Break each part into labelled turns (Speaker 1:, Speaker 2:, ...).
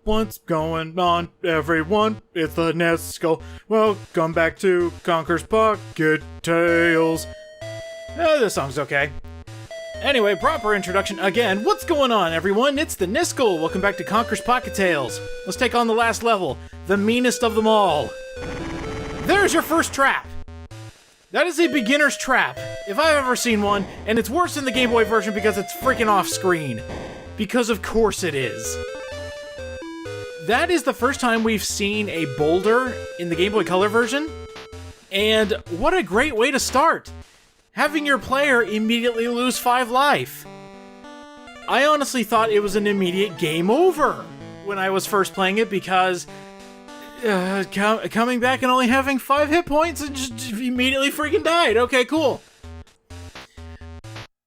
Speaker 1: What's going on, everyone? It's the Neskull. Welcome back to Conker's Pocket Tales. This song's okay. Anyway, proper introduction again. What's going on, everyone? It's the Neskull. Welcome back to Conker's Pocket Tales. Let's take on the last level, the meanest of them all. There's your first trap. That is a beginner's trap, if I've ever seen one, and it's worse in the Game Boy version because it's freaking off-screen. Because of course it is. That is the first time we've seen a boulder in the Game Boy Color version, and what a great way to start! Having your player immediately lose 5 life. I honestly thought it was an immediate game over when I was first playing it because coming back and only having 5 hit points and just immediately freaking died. Okay, cool.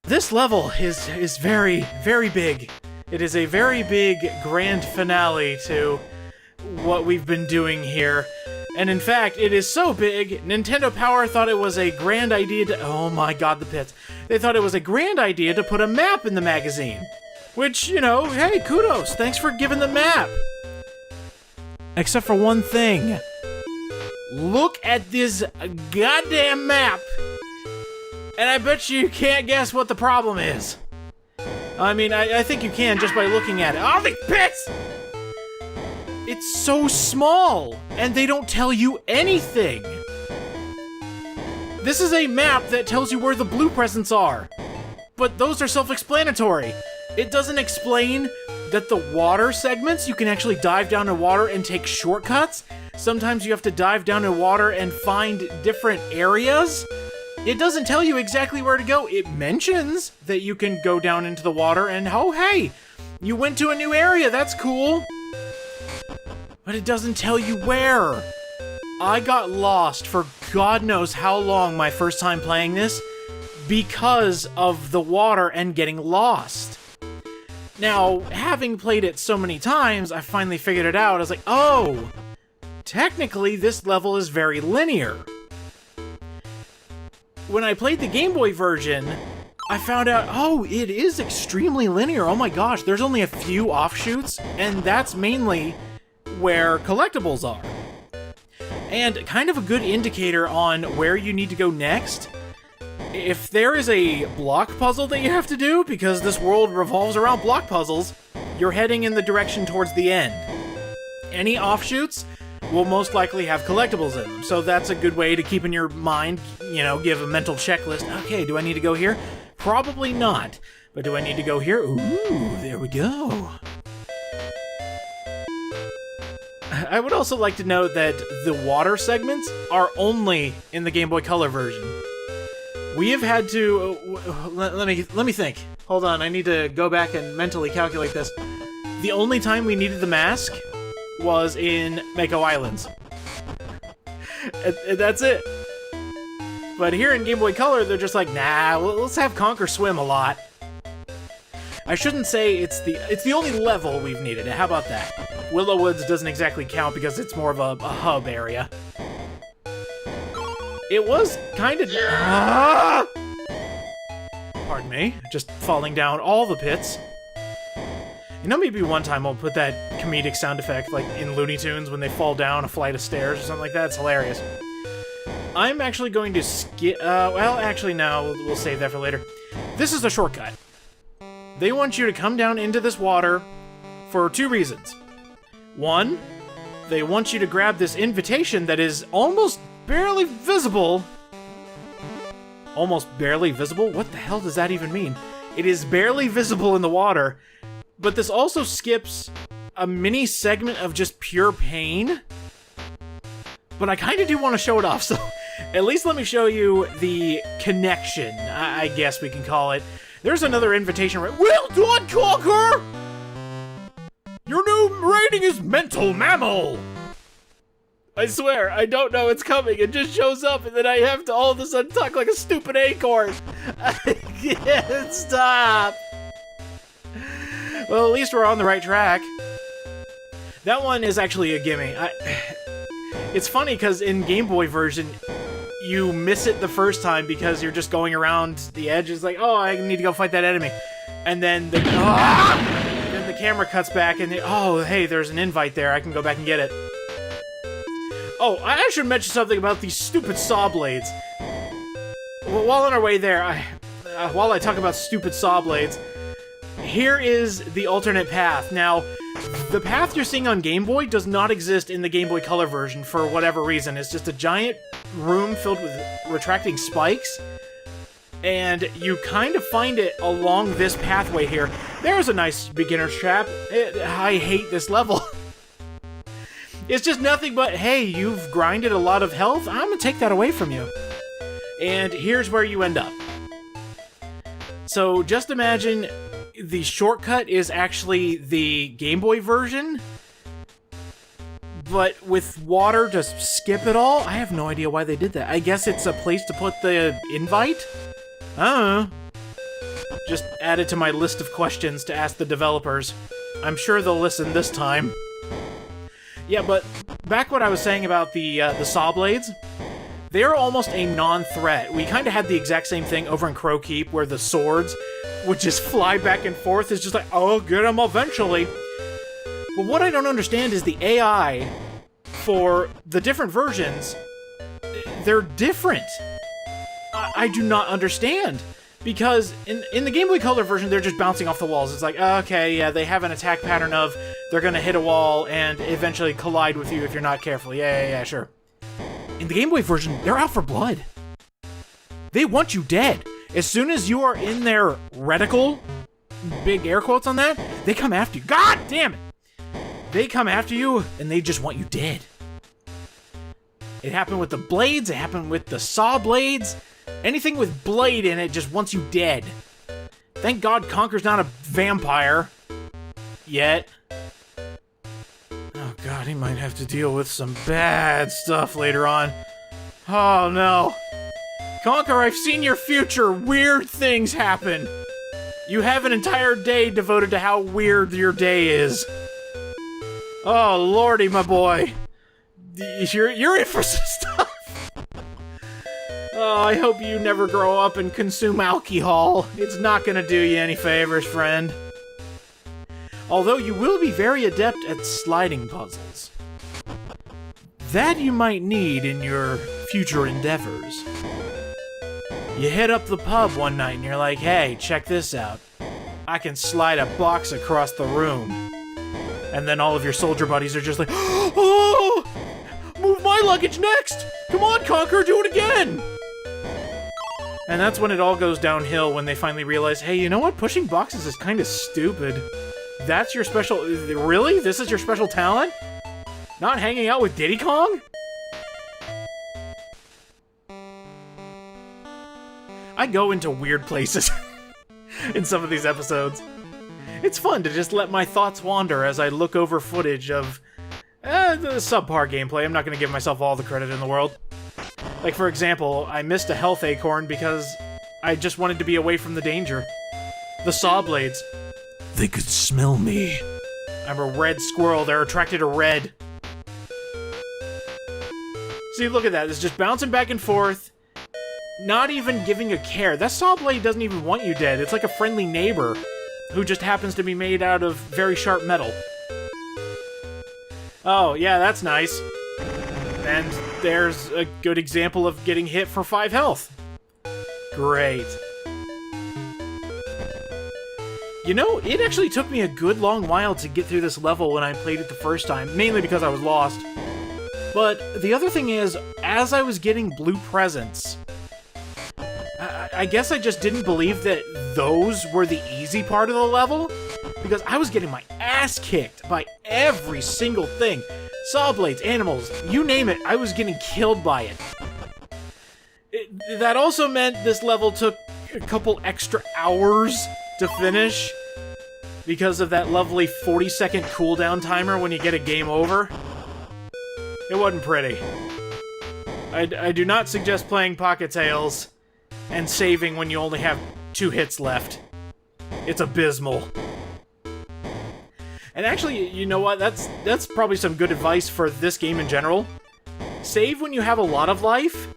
Speaker 1: This level is very, very big. It is a very big grand finale to what we've been doing here. And in fact, it is so big, Nintendo Power thought it was a grand idea to... Oh my god, the pits. They thought it was a grand idea to put a map in the magazine. Which, you know, hey, kudos. Thanks for giving the map. Except for one thing. Look at this goddamn map. And I bet you can't guess what the problem is. I mean, I think you can just by looking at it. Oh, the pits! It's so small, and they don't tell you anything. This is a map that tells you where the blue presents are, but those are self-explanatory. It doesn't explain that the water segments, you can actually dive down in water and take shortcuts. Sometimes you have to dive down in water and find different areas. It doesn't tell you exactly where to go. It mentions that you can go down into the water and, oh hey, you went to a new area, that's cool. But it doesn't tell you where. I got lost for God knows how long my first time playing this because of the water and getting lost. Now, having played it so many times, I finally figured it out. I was like, oh, technically this level is very linear. When I played the Game Boy version, I found out, oh, it is extremely linear. Oh my gosh, there's only a few offshoots, and that's mainly where collectibles are. And kind of a good indicator on where you need to go next. If there is a block puzzle that you have to do, because this world revolves around block puzzles, you're heading in the direction towards the end. Any offshoots will most likely have collectibles in them, so that's a good way to keep in your mind, you know, give a mental checklist. Okay, do I need to go here? Probably not. But do I need to go here? Ooh, there we go. I would also like to note that the water segments are only in the Game Boy Color version. We have had to... let me think. Hold on, I need to go back and mentally calculate this. The only time we needed the mask was in Mako Islands. And that's it. But here in Game Boy Color, they're just like, nah, let's have Conker swim a lot. I shouldn't say it's the only level we've needed. How about that? Willow Woods doesn't exactly count because it's more of a hub area. It was kind of... Pardon me. Just falling down all the pits. You know, maybe one time I'll put that comedic sound effect, like in Looney Tunes when they fall down a flight of stairs or something like that. It's hilarious. I'm actually going to skip... well, actually, no. We'll save that for later. This is a shortcut. They want you to come down into this water for 2 reasons. 1, they want you to grab this invitation that is almost barely visible. Almost barely visible? What the hell does that even mean? It is barely visible in the water. But this also skips a mini segment of just pure pain. But I kind of do want to show it off, so at least let me show you the connection, I guess we can call it. There's another invitation right. Well done, Conker! Your new rating is Mental Mammal! I swear, I don't know it's coming. It just shows up, and then I have to all of a sudden talk like a stupid acorn. I can't stop. Well, at least we're on the right track. That one is actually a gimme. It's funny, because in Game Boy version, you miss it the first time because you're just going around the edge. It's like, oh, I need to go fight that enemy. And then the camera cuts back and oh, hey, there's an invite there. I can go back and get it. Oh, I should mention something about these stupid saw blades. Well, while on our way there, while I talk about stupid saw blades, here is the alternate path. Now, the path you're seeing on Game Boy does not exist in the Game Boy Color version for whatever reason. It's just a giant room filled with retracting spikes, and you kind of find it along this pathway here. There's a nice beginner's trap. I hate this level. It's just nothing but, hey, you've grinded a lot of health, I'm gonna take that away from you. And here's where you end up. So just imagine the shortcut is actually the Game Boy version, but with water, just skip it all? I have no idea why they did that. I guess it's a place to put the invite? I don't know. Just add it to my list of questions to ask the developers. I'm sure they'll listen this time. Yeah, but back what I was saying about the saw blades, they're almost a non-threat. We kind of had the exact same thing over in Crow Keep, where the swords would just fly back and forth. It's just like, oh, get them eventually. But what I don't understand is the AI for the different versions, they're different. I do not understand. Because in the Game Boy Color version, they're just bouncing off the walls. It's like, okay, yeah, they have an attack pattern of they're gonna hit a wall and eventually collide with you if you're not careful. Yeah, sure. In the Game Boy version, they're out for blood. They want you dead. As soon as you are in their reticle, big air quotes on that, they come after you. God damn it! They come after you and they just want you dead. It happened with the blades, it happened with the saw blades. Anything with blade in it just wants you dead. Thank God Conker's not a vampire. Yet. Oh God, he might have to deal with some bad stuff later on. Oh no. Conker, I've seen your future. Weird things happen. You have an entire day devoted to how weird your day is. Oh lordy, my boy. You're in for some stuff. Oh, I hope you never grow up and consume alcohol. It's not gonna do you any favors, friend. Although you will be very adept at sliding puzzles. That you might need in your future endeavors. You hit up the pub one night and you're like, hey, check this out. I can slide a box across the room. And then all of your soldier buddies are just like, oh! Move my luggage next! Come on, Conker, do it again! And that's when it all goes downhill, when they finally realize, hey, you know what? Pushing boxes is kind of stupid. That's your special... Really? This is your special talent? Not hanging out with Diddy Kong? I go into weird places in some of these episodes. It's fun to just let my thoughts wander as I look over footage of the subpar gameplay. I'm not going to give myself all the credit in the world. Like, for example, I missed a health acorn because I just wanted to be away from the danger. The saw blades. They could smell me. I'm a red squirrel. They're attracted to red. See, look at that. It's just bouncing back and forth. Not even giving a care. That saw blade doesn't even want you dead. It's like a friendly neighbor who just happens to be made out of very sharp metal. Oh, yeah, that's nice. And there's a good example of getting hit for 5 health. Great. You know, it actually took me a good long while to get through this level when I played it the first time, mainly because I was lost. But the other thing is, as I was getting blue presents, I guess I just didn't believe that those were the easy part of the level, because I was getting my ass kicked by every single thing. Saw blades, animals, you name it, I was getting killed by it. That also meant this level took a couple extra hours to finish because of that lovely 40-second cooldown timer when you get a game over. It wasn't pretty. I do not suggest playing Pocket Tales and saving when you only have 2 hits left. It's abysmal. And actually, you know what? That's probably some good advice for this game in general. Save when you have a lot of life.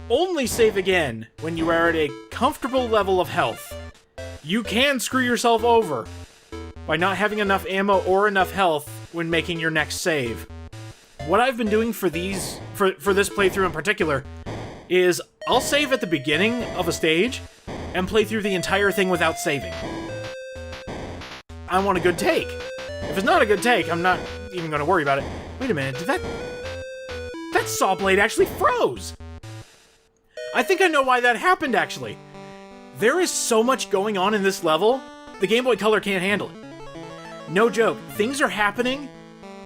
Speaker 1: Only save again when you are at a comfortable level of health. You can screw yourself over by not having enough ammo or enough health when making your next save. What I've been doing for this playthrough in particular is I'll save at the beginning of a stage and play through the entire thing without saving. I want a good take. If it's not a good take, I'm not even going to worry about it. Wait a minute, did that saw blade actually froze? I think I know why that happened, actually. There is so much going on in this level, the Game Boy Color can't handle it. No joke, things are happening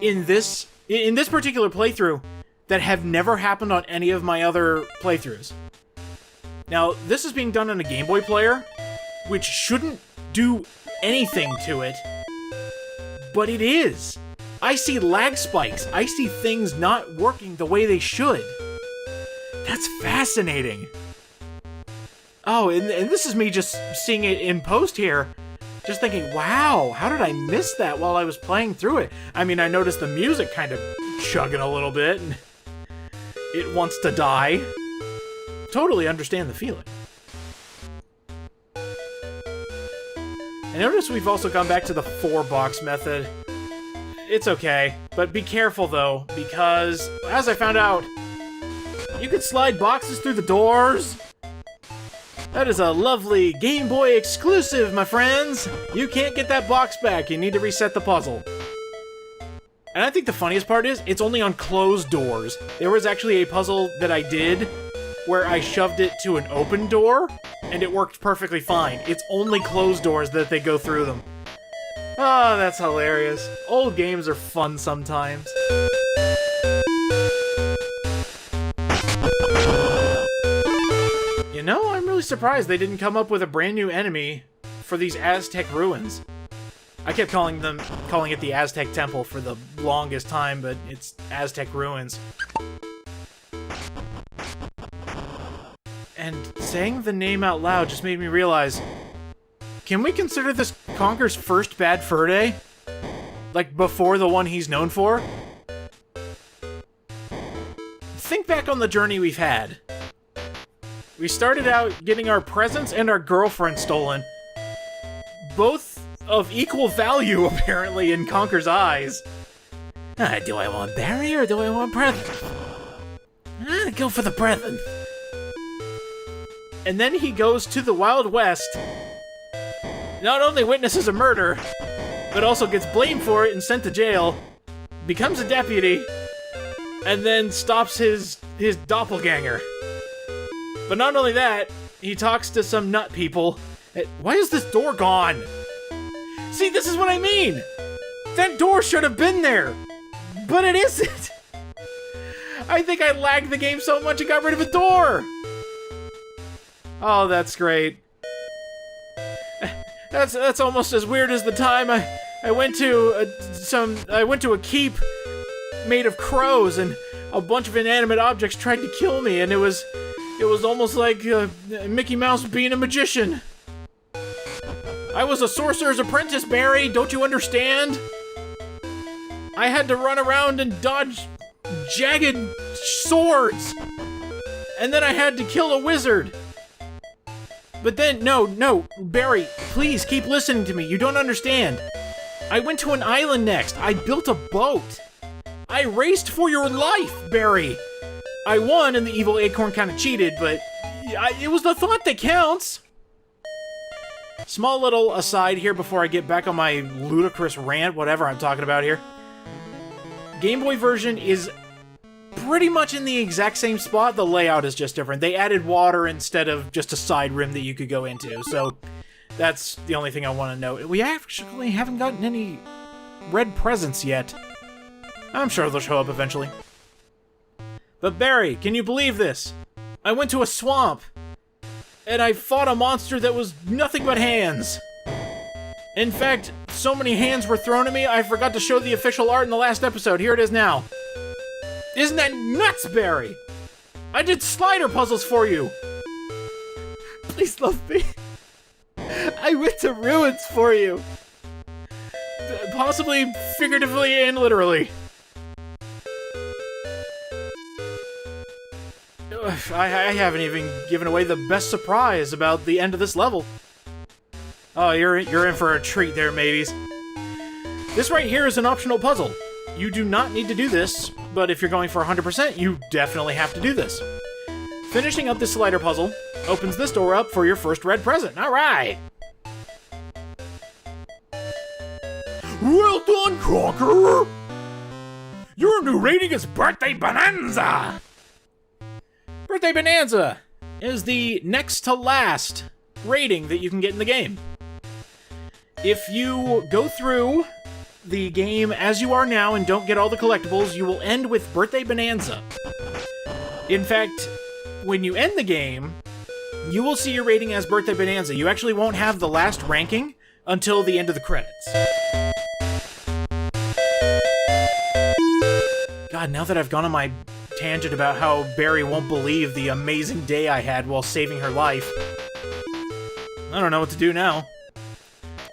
Speaker 1: in this particular playthrough that have never happened on any of my other playthroughs. Now, this is being done on a Game Boy player, which shouldn't do anything to it, but it is. I see lag spikes. I see things not working the way they should. That's fascinating. Oh, and this is me just seeing it in post here, just thinking, wow, how did I miss that while I was playing through it? I mean, I noticed the music kind of chugging a little bit, and it wants to die. Totally understand the feeling. I notice we've also gone back to the 4-box method. It's okay, but be careful though, because as I found out, you can slide boxes through the doors. That is a lovely Game Boy exclusive, my friends. You can't get that box back. You need to reset the puzzle. And I think the funniest part is, it's only on closed doors. There was actually a puzzle that I did where I shoved it to an open door, and it worked perfectly fine. It's only closed doors that they go through them. Oh, that's hilarious. Old games are fun sometimes. You know, I'm really surprised they didn't come up with a brand new enemy for these Aztec ruins. I kept calling it the Aztec Temple for the longest time, but it's Aztec ruins. And saying the name out loud just made me realize, can we consider this Conker's first bad fur day? Like, before the one he's known for? Think back on the journey we've had. We started out getting our presents and our girlfriend stolen. Both of equal value, apparently, in Conker's eyes. Do I want Barry or do I want present? Go for the present. And then he goes to the Wild West, not only witnesses a murder, but also gets blamed for it and sent to jail, becomes a deputy, and then stops his doppelganger. But not only that, he talks to some nut people. Why is this door gone? See, this is what I mean! That door should have been there! But it isn't! I think I lagged the game so much it got rid of a door! Oh, that's great. That's almost as weird as the time I went to a keep made of crows and a bunch of inanimate objects tried to kill me, and it was almost like Mickey Mouse being a magician. I was a sorcerer's apprentice, Barry, don't you understand? I had to run around and dodge jagged swords, and then I had to kill a wizard. But then, no, Barry, please keep listening to me. You don't understand. I went to an island next. I built a boat. I raced for your life, Barry. I won, and the Evil Acorn kind of cheated, but it was the thought that counts. Small little aside here before I get back on my ludicrous rant, whatever I'm talking about here. Game Boy version is pretty much in the exact same spot. The layout is just different. They added water instead of just a side rim that you could go into, so that's the only thing I want to note. We actually haven't gotten any red presents yet. I'm sure they'll show up eventually. But Barry, can you believe this? I went to a swamp, and I fought a monster that was nothing but hands. In fact, so many hands were thrown at me, I forgot to show the official art in the last episode. Here it is now. Isn't that nuts, Barry? I did slider puzzles for you. Please love me. I went to ruins for you. Possibly figuratively and literally. I haven't even given away the best surprise about the end of this level. Oh, you're in for a treat there, mateys. This right here is an optional puzzle. You do not need to do this, but if you're going for 100%, you definitely have to do this. Finishing up this slider puzzle opens this door up for your first red present. All right! Well done, Conker! Your new rating is Birthday Bonanza! Birthday Bonanza is the next to last rating that you can get in the game. If you go through the game as you are now and don't get all the collectibles, you will end with Birthday Bonanza. In fact, when you end the game, you will see your rating as Birthday Bonanza. You actually won't have the last ranking until the end of the credits. God, now that I've gone on my tangent about how Barry won't believe the amazing day I had while saving her life, I don't know what to do now.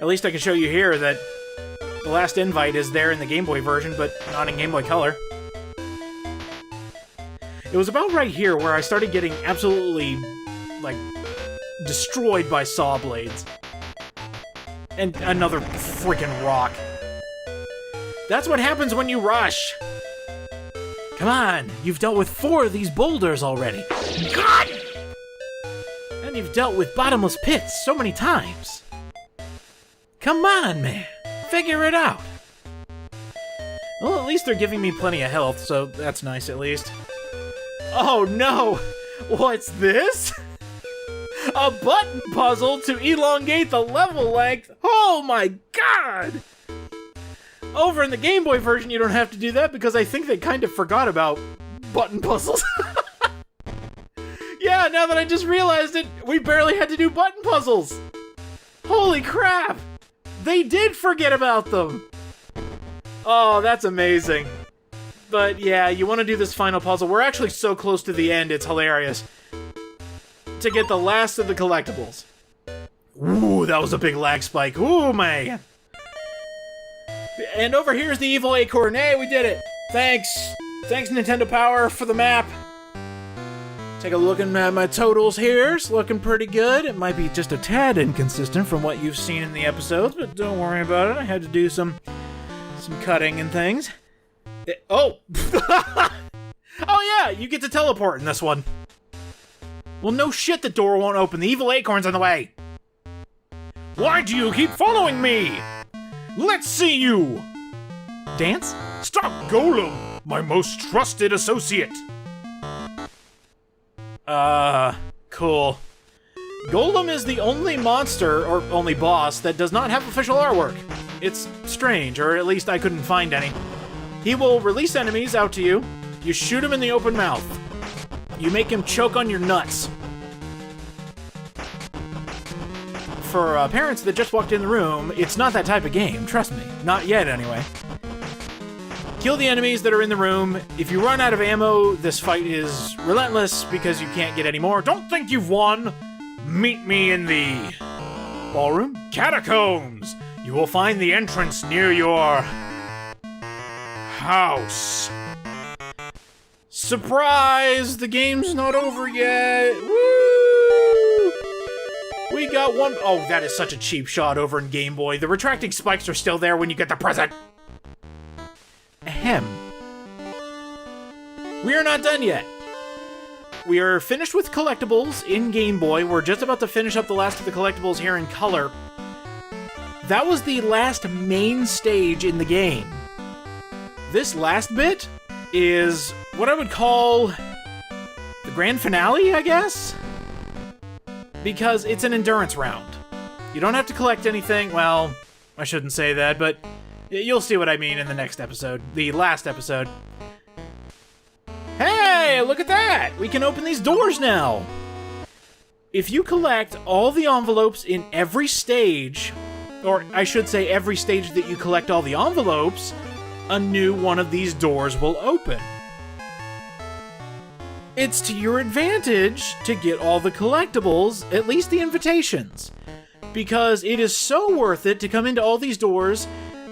Speaker 1: At least I can show you here that the last invite is there in the Game Boy version, but not in Game Boy Color. It was about right here where I started getting absolutely, like, destroyed by saw blades. And another freaking rock. That's what happens when you rush! Come on, you've dealt with 4 of these boulders already. God! And you've dealt with bottomless pits so many times. Come on, man. Figure it out. Well, at least they're giving me plenty of health, so that's nice at least. Oh no! What's this? A button puzzle to elongate the level length? Oh my god! Over in the Game Boy version, you don't have to do that because I think they kind of forgot about button puzzles. Yeah, now that I just realized it, we barely had to do button puzzles. Holy crap! They did forget about them! Oh, that's amazing. But yeah, you want to do this final puzzle. We're actually so close to the end, it's hilarious. To get the last of the collectibles. Ooh, that was a big lag spike. Ooh, man. And over here's the Evil Acorn. Hey, we did it! Thanks! Thanks, Nintendo Power, for the map. Take a look at my totals here. It's looking pretty good. It might be just a tad inconsistent from what you've seen in the episodes, but don't worry about it. I had to do some cutting and things. Oh! Oh yeah, you get to teleport in this one. Well, no shit, the door won't open. The Evil Acorn's in the way. Why do you keep following me? Let's see you! Dance? Stop, Golem! My most trusted associate! Cool. Golem is the only monster, or only boss, that does not have official artwork. It's strange, or at least I couldn't find any. He will release enemies out to you. You shoot him in the open mouth. You make him choke on your nuts. For parents that just walked in the room, it's not that type of game, trust me. Not yet, anyway. Kill the enemies that are in the room. If you run out of ammo, this fight is relentless because you can't get any more. Don't think you've won! Meet me in the... ballroom? Catacombs! You will find the entrance near your... house. Surprise! The game's not over yet! Woo! We got one... Oh, that is such a cheap shot over in Game Boy. The retracting spikes are still there when you get the present. Ahem. We are not done yet. We are finished with collectibles in Game Boy. We're just about to finish up the last of the collectibles here in color. That was the last main stage in the game. This last bit is what I would call the grand finale, I guess? Because it's an endurance round. You don't have to collect anything. Well, I shouldn't say that, but you'll see what I mean in the next episode. The last episode. Hey, look at that! We can open these doors now! If you collect all the envelopes in every stage, or I should say every stage that you collect all the envelopes, a new one of these doors will open. It's to your advantage to get all the collectibles, at least the invitations, because it is so worth it to come into all these doors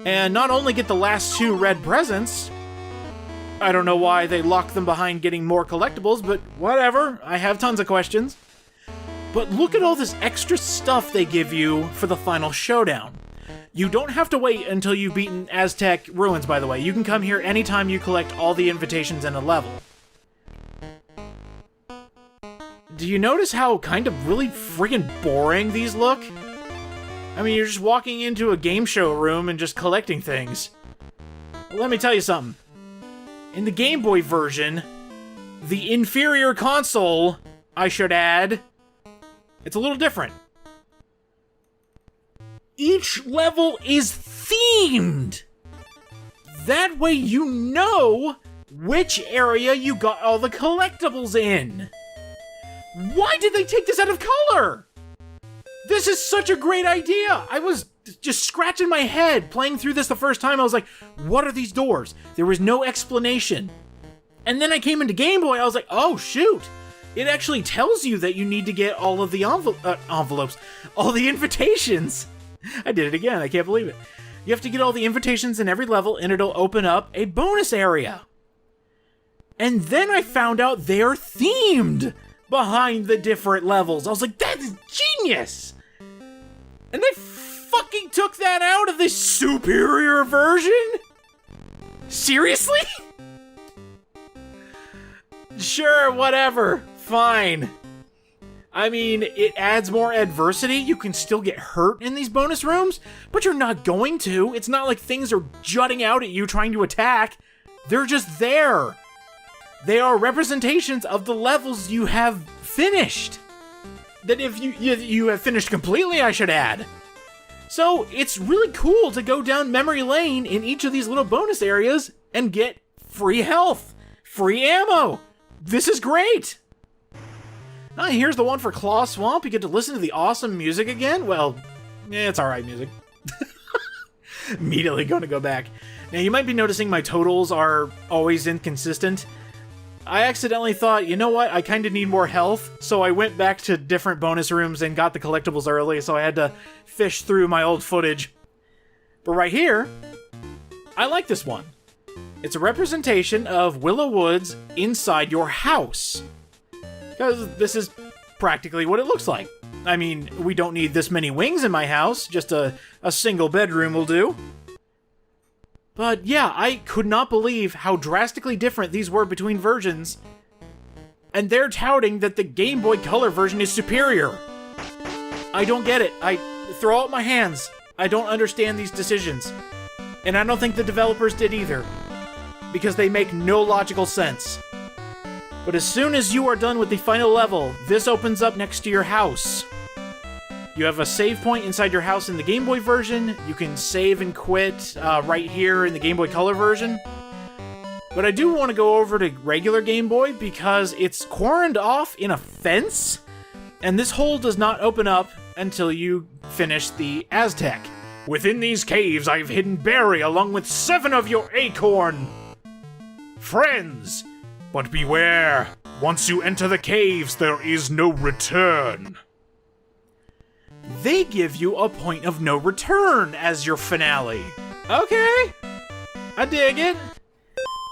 Speaker 1: and not only get the last 2 red presents. I don't know why they lock them behind getting more collectibles, but whatever, I have tons of questions. But look at all this extra stuff they give you for the final showdown. You don't have to wait until you've beaten Aztec Ruins, by the way. You can come here anytime you collect all the invitations in a level. Do you notice how kind of really friggin' boring these look? I mean, you're just walking into a game show room and just collecting things. Let me tell you something. In the Game Boy version, the inferior console, I should add, it's a little different. Each level is themed! That way you know which area you got all the collectibles in. Why did they take this out of color? This is such a great idea! I was just scratching my head playing through this the first time. I was like, what are these doors? There was no explanation. And then I came into Game Boy, I was like, oh shoot! It actually tells you that you need to get all of the envelopes, all the invitations. I did it again, I can't believe it. You have to get all the invitations in every level and it'll open up a bonus area. And then I found out they're themed behind the different levels. I was like, that is genius! And they fucking took that out of this superior version? Seriously? Sure, whatever. Fine. I mean, it adds more adversity. You can still get hurt in these bonus rooms, but you're not going to. It's not like things are jutting out at you trying to attack. They're just there. They are representations of the levels you have finished. That if you have finished completely, I should add. So it's really cool to go down memory lane in each of these little bonus areas and get free health, free ammo. This is great. Now here's the one for Claw Swamp. You get to listen to the awesome music again. Well, it's alright music. Immediately going to go back. Now you might be noticing my totals are always inconsistent. I accidentally thought, you know what, I kind of need more health, so I went back to different bonus rooms and got the collectibles early, so I had to fish through my old footage. But right here, I like this one. It's a representation of Willow Woods inside your house. Because this is practically what it looks like. I mean, we don't need this many wings in my house, just a single bedroom will do. But yeah, I could not believe how drastically different these were between versions. And they're touting that the Game Boy Color version is superior. I don't get it. I throw out my hands. I don't understand these decisions. And I don't think the developers did either. Because they make no logical sense. But as soon as you are done with the final level, this opens up next to your house. You have a save point inside your house in the Game Boy version. You can save and quit right here in the Game Boy Color version. But I do want to go over to regular Game Boy because it's cornered off in a fence. And this hole does not open up until you finish the Aztec. Within these caves I've hidden Barry along with 7 of your Acorn friends. But beware, once you enter the caves, there is no return. They give you a point of no return as your finale. Okay, I dig it.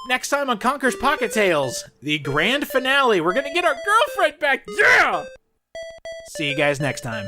Speaker 1: Next time on Conker's Pocket Tales, the grand finale. We're gonna get our girlfriend back, yeah! See you guys next time.